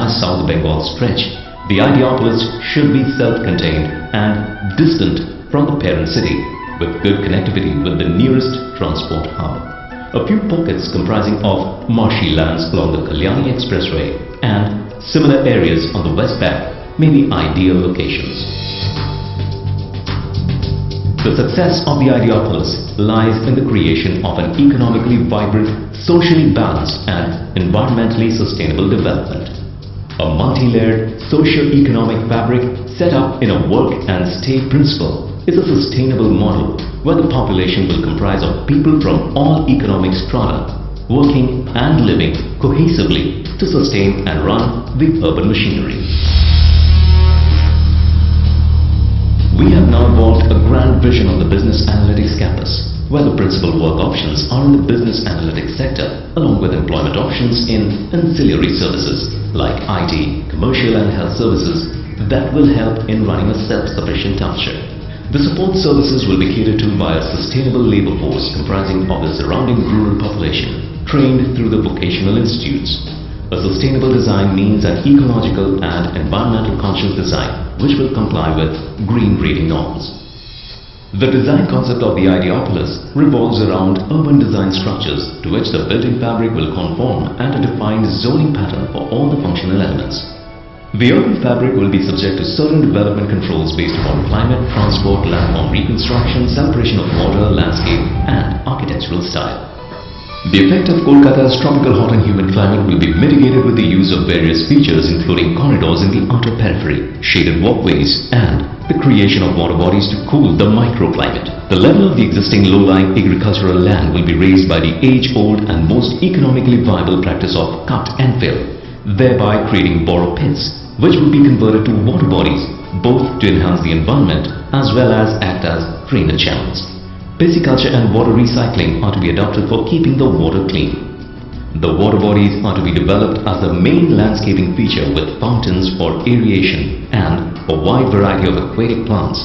entire South Bengal stretch, the Ideopolis should be self-contained and distant from the parent city, with good connectivity with the nearest transport hub. A few pockets comprising of marshy lands along the Kalyani Expressway and similar areas on the West Bank may be ideal locations. The success of the Ideopolis lies in the creation of an economically vibrant, socially balanced and environmentally sustainable development. A multi-layered socio-economic fabric set up in a work and stay principle is a sustainable model where the population will comprise of people from all economic strata working and living cohesively to sustain and run the urban machinery. We have now evolved a grand vision of the Business Analytics Campus, where the principal work options are in the business analytics sector, along with employment options in ancillary services like IT, commercial and health services that will help in running a self-sufficient township. The support services will be catered to by a sustainable labor force comprising of the surrounding rural population, trained through the vocational institutes. A sustainable design means an ecological and environmental conscious design which will comply with green rating norms. The design concept of the Ideopolis revolves around urban design structures to which the building fabric will conform and a defined zoning pattern for all the functional elements. The urban fabric will be subject to certain development controls based upon climate, transport, landform reconstruction, separation of water, landscape and architectural style. The effect of Kolkata's tropical hot and humid climate will be mitigated with the use of various features including corridors in the outer periphery, shaded walkways and the creation of water bodies to cool the microclimate. The level of the existing low-lying agricultural land will be raised by the age-old and most economically viable practice of cut and fill, thereby creating borrow pits, which will be converted to water bodies, both to enhance the environment as well as act as drainage channels. Pisciculture and water recycling are to be adopted for keeping the water clean. The water bodies are to be developed as the main landscaping feature with fountains for aeration and a wide variety of aquatic plants,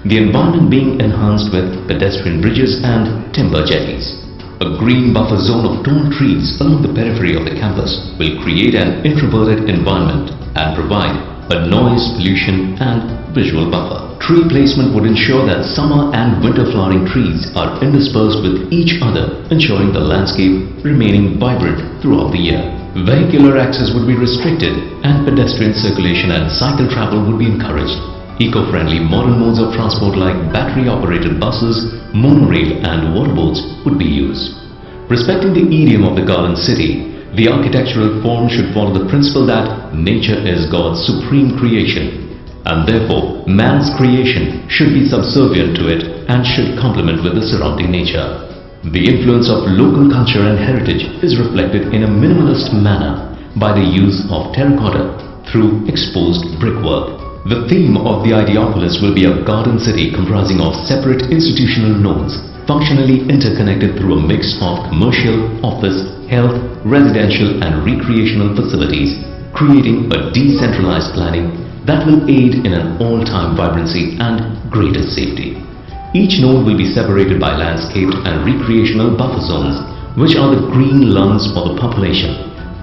the environment being enhanced with pedestrian bridges and timber jetties. A green buffer zone of tall trees along the periphery of the campus will create an introverted environment and provide a noise, pollution and visual buffer. Tree placement would ensure that summer and winter flowering trees are interspersed with each other, ensuring the landscape remaining vibrant throughout the year. Vehicular access would be restricted and pedestrian circulation and cycle travel would be encouraged. Eco-friendly modern modes of transport like battery-operated buses, monorail and waterboats would be used. Respecting the idiom of the Garden City, the architectural form should follow the principle that nature is God's supreme creation and therefore man's creation should be subservient to it and should complement with the surrounding nature. The influence of local culture and heritage is reflected in a minimalist manner by the use of terracotta through exposed brickwork. The theme of the Ideopolis will be a garden city comprising of separate institutional nodes, functionally interconnected through a mix of commercial, office, health, residential and recreational facilities, creating a decentralized planning that will aid in an all-time vibrancy and greater safety. Each node will be separated by landscaped and recreational buffer zones, which are the green lungs for the population,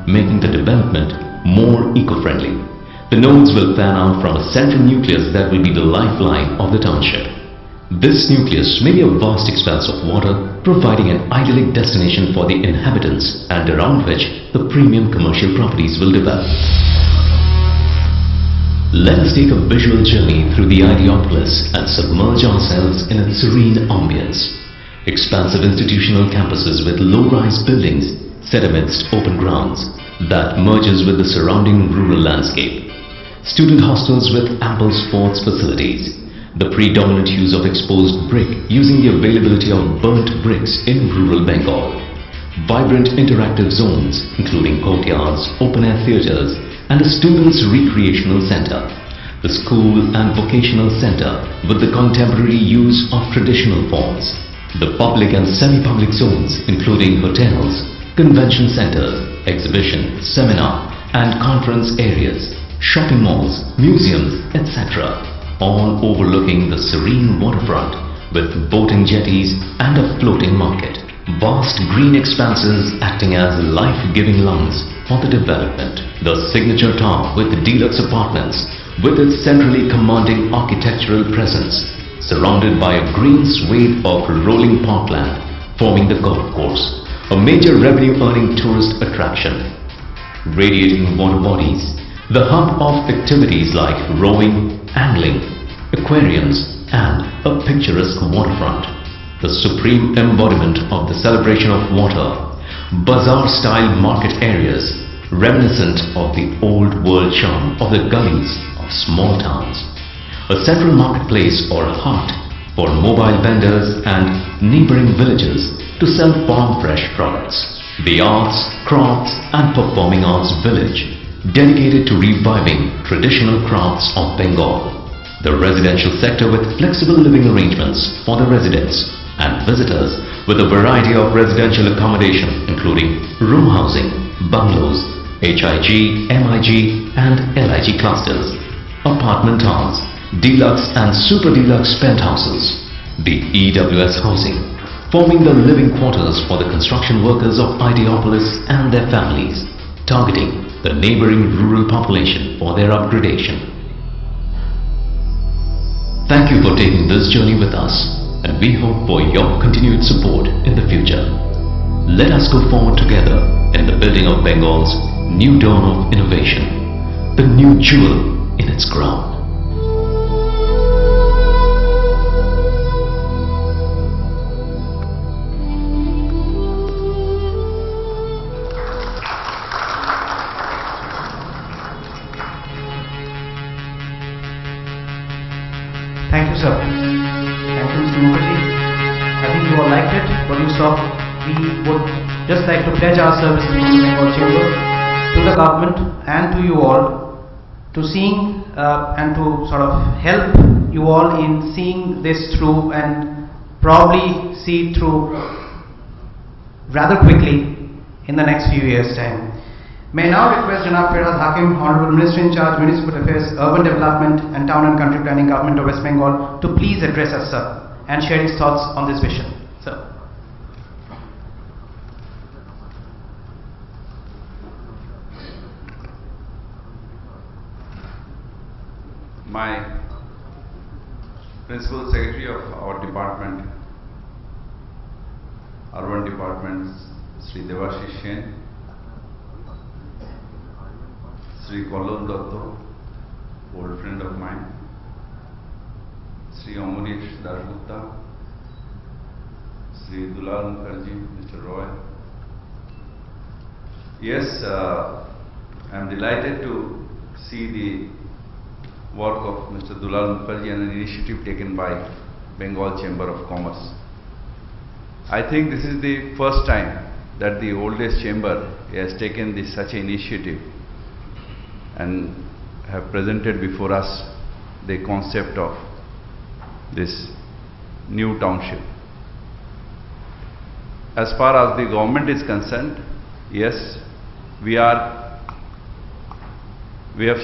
making the development more eco-friendly. The nodes will fan out from a central nucleus that will be the lifeline of the township. This nucleus may be a vast expanse of water, providing an idyllic destination for the inhabitants and around which the premium commercial properties will develop. Let us take a visual journey through the Ideopolis and submerge ourselves in its serene ambience. Expansive institutional campuses with low-rise buildings set amidst open grounds that merges with the surrounding rural landscape. Student hostels with ample sports facilities. The predominant use of exposed brick using the availability of burnt bricks in rural Bengal. Vibrant interactive zones including courtyards, open-air theatres and a students' recreational center. The school and vocational center with the contemporary use of traditional forms. The public and semi-public zones including hotels, convention centers, exhibition, seminar and conference areas, shopping malls, museums, etc. all overlooking the serene waterfront with boating jetties and a floating market. Vast green expanses acting as life-giving lungs for the development. The signature town with deluxe apartments, with its centrally commanding architectural presence, surrounded by a green swathe of rolling parkland forming the golf course, a major revenue-earning tourist attraction. Radiating water bodies, the hub of activities like rowing, angling, aquariums and a picturesque waterfront. The supreme embodiment of the celebration of water, bazaar-style market areas reminiscent of the old world charm of the gullies of small towns. A central marketplace or hut for mobile vendors and neighboring villages to sell farm-fresh products. The Arts, Crafts and Performing Arts Village, dedicated to reviving traditional crafts of Bengal. The residential sector with flexible living arrangements for the residents and visitors with a variety of residential accommodation including room housing, bungalows, HIG, MIG and LIG clusters, apartment towns, deluxe and super deluxe penthouses. The EWS housing, forming the living quarters for the construction workers of Ideopolis and their families, targeting the neighboring rural population for their upgradation. Thank you for taking this journey with us, and we hope for your continued support in the future. Let us go forward together in the building of Bengal's new dawn of innovation, the new jewel in its crown. Thank you, sir. Thank you, Mr. Mukherjee. I think you all liked it, what you saw. We would just like to pledge our services to the Bengal Chamber, to the government and to you all, to seeing and to sort of help you all in seeing this through and probably see it through rather quickly in the next few years' time. May I now request Janab Firhad Hakim, Honorable Minister in Charge, Municipal Affairs, Urban Development and Town and Country Planning, Government of West Bengal, to please address us, sir, and share his thoughts on this vision. Sir. My Principal Secretary of our department, Urban Department, Sri Devashish Sen, Sri Kollon Datto, old friend of mine, Sri Amonish Dasgupta, Sri Dulal Mukherjee, Mr. Roy. Yes, I am delighted to see the work of Mr. Dulal Mukherjee and an initiative taken by Bengal Chamber of Commerce. I think this is the first time that the oldest chamber has taken such an initiative and have presented before us the concept of this new township. As far as the government is concerned, yes, we have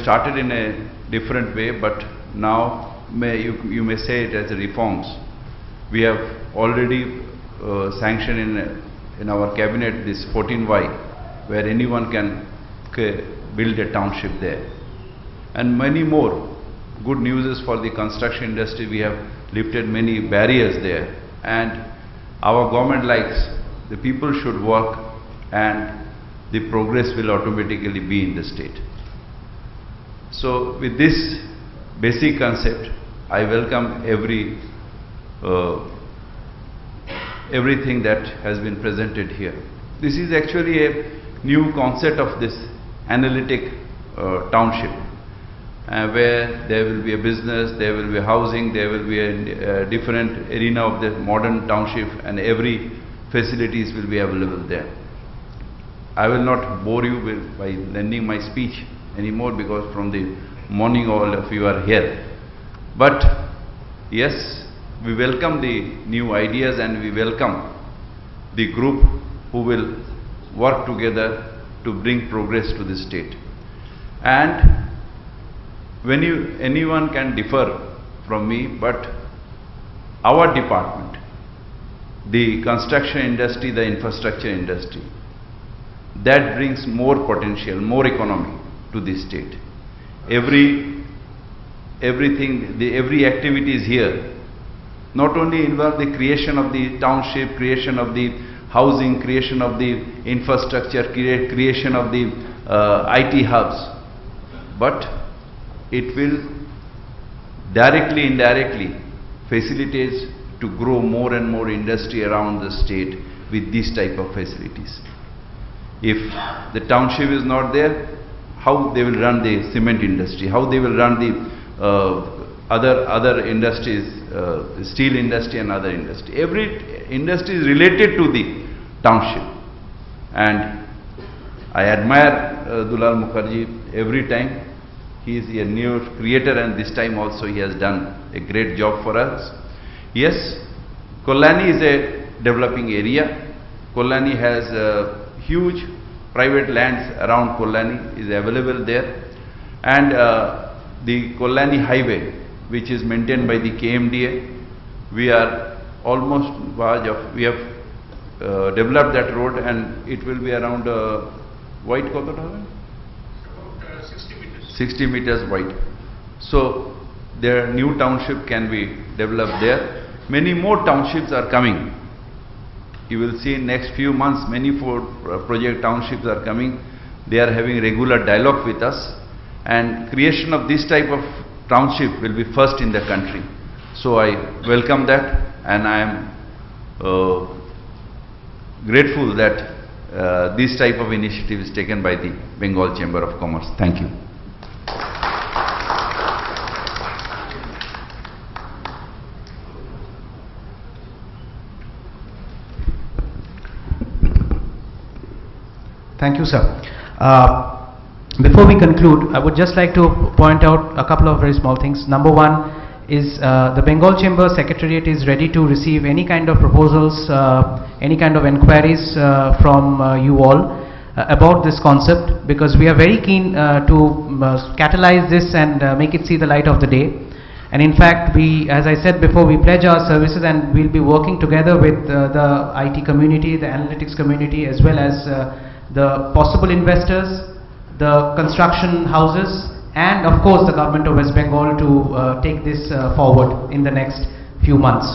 started in a different way, but now you may say it as reforms. We have already sanctioned in our cabinet this 14Y, where anyone can build a township there, and many more good news is for the construction industry. We have lifted many barriers there, and our government likes the people should work and the progress will automatically be in the state. So with this basic concept, I welcome everything that has been presented here. This is actually a new concept of this analytic township, where there will be a business, there will be housing, there will be a different arena of the modern township, and every facilities will be available there. I will not bore you by lending my speech anymore, because from the morning all of you are here. But yes, we welcome the new ideas and we welcome the group who will work together to bring progress to the state. And when anyone can differ from me, but our department, the construction industry, the infrastructure industry, that brings more potential, more economy to the state. Every activity is here. Not only involve the creation of the township, creation of the housing, creation of the infrastructure, creation of the IT hubs, but it will directly, indirectly facilitates to grow more and more industry around the state with these type of facilities. If the township is not there, how they will run the cement industry, how they will run the other industries, steel industry and other industry. Every industry is related to the township, and I admire Dulal Mukherjee every time. He is a new creator, and this time also he has done a great job for us. Yes, Kollani is a developing area. Kollani has huge private lands around Kollani is available there, and the Kollani highway, which is maintained by the KMDA, we are almost we have developed that road, and it will be around wide 60 meters wide. So their new township can be developed there. Many more townships are coming. You will see in next few months many more project townships are coming. They are having regular dialogue with us, and creation of this type of township will be first in the country. So I welcome that, and I am grateful that this type of initiative is taken by the Bengal Chamber of Commerce. Thank you. Thank you, sir. Before we conclude, I would just like to point out a couple of very small things. Number one is the Bengal Chamber Secretariat is ready to receive any kind of proposals, any kind of inquiries from you all about this concept, because we are very keen to catalyze this and make it see the light of the day. And in fact, we, as I said before, we pledge our services, and we'll be working together with the IT community, the analytics community, as well as the possible investors, the construction houses, and of course the government of West Bengal to take this forward in the next few months.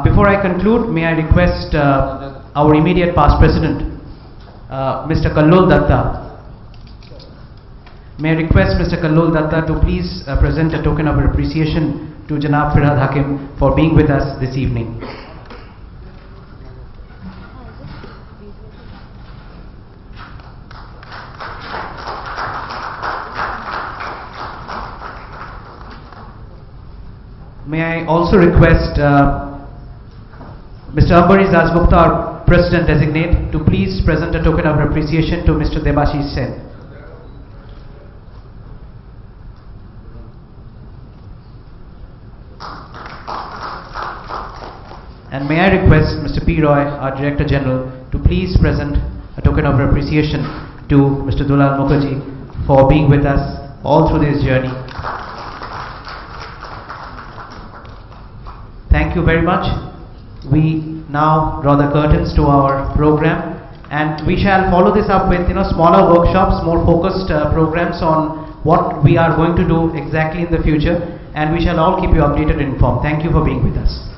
Before I conclude, may I request our immediate past president, Mr. Kallol Datta. May I request Mr. Kallol Datta to please present a token of appreciation to Janab Firhad Hakim for being with us this evening. May I also request Mr. Ambarish Dasgupta, our President Designate, to please present a token of appreciation to Mr. Debashish Sen. And may I request Mr. P. Roy, our Director General, to please present a token of appreciation to Mr. Dulal Mukherjee for being with us all through this journey. Thank you very much. We now draw the curtains to our program, and we shall follow this up with smaller workshops, more focused programs on what we are going to do exactly in the future, and we shall all keep you updated and informed. Thank you for being with us.